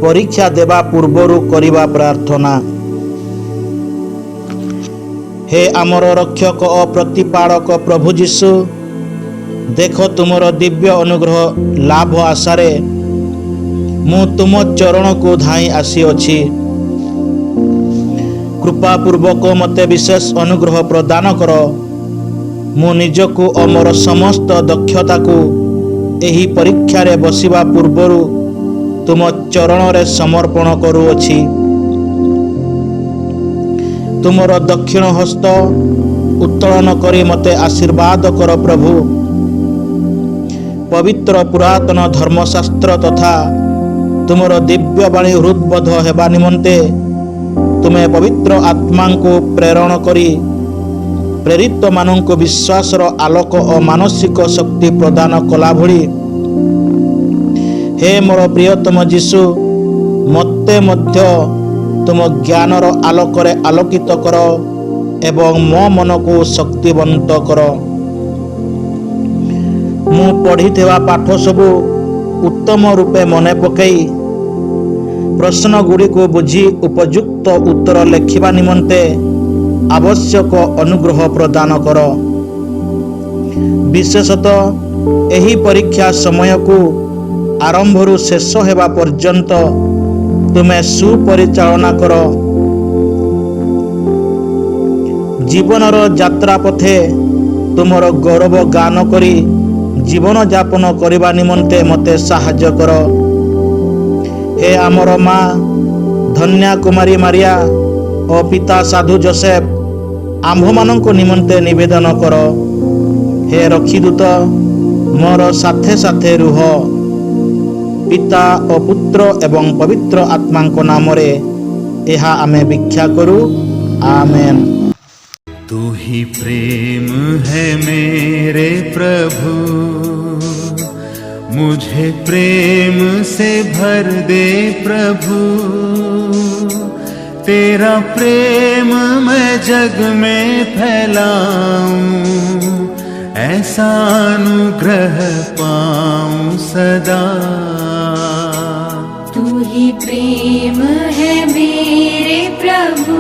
परीक्षा देवा पूर्वरु करिबा प्रार्थना। हे आमर रक्षक और प्रतिपालक प्रभु जीशु, देख तुमर दिव्य अनुग्रह लाभ आशारे मु तुम चरण को धाई आसी अछि। कृपा पूर्वक मते विशेष अनुग्रह प्रदान कर। मु निजको और मोर समस्त दक्षता को एही परीक्षा रे बसिबा पूर्वरु तुम चरण रे समर्पण करूअछि। तुमर दक्षिण हस्त उत्तोलन करी मते आशीर्वाद कर प्रभु। पवित्र पुरातन धर्मशास्त्र तथा तुमर दिव्य बाणी हृदबोध हेबा निमंते तुमे पवित्र आत्मा को प्रेरण करी प्रेरित मानक विश्वासर आलोक और मानसिक शक्ति प्रदान कला भली, हे मोर प्रियतम जीशु, मते मध्य तुम ज्ञानर आलोकरे आलोकित कर एवं मो मन को शक्तिवंत कर। मु पढ़िथिबा पाठ सबु उत्तम रूपे मने पकई प्रश्न गुड़ी को बुझी उपयुक्त उत्तर लेखिबा निमंते आवश्यक अनुग्रह प्रदान कर। विशेषतः एही परीक्षा समय को आरंभरू शेष हेबा पर्यंत तुमे सुपरिचालना कर। जीवनर यात्रा पथे तुमर गौरव गान करी जीवन यापन करबा निमंते मते साहाय्य कर। हे आमर माँ धन्या कुमारी मारिया और पिता साधु जोसेफ आम्भ मानक निमंते निवेदन कर। हे रक्षीदूत मोर साथे साथे रुह। पिता और पुत्र एवं पवित्र आत्मा को नाम रे एहा आमे भिक्षा करू। आमेन। तू ही प्रेम है मेरे प्रभु, मुझे प्रेम से भर दे प्रभु। तेरा प्रेम मैं जग में फैलाऊं, ऐसा अनुग्रह पाऊं सदा। तू ही प्रेम है मेरे प्रभु,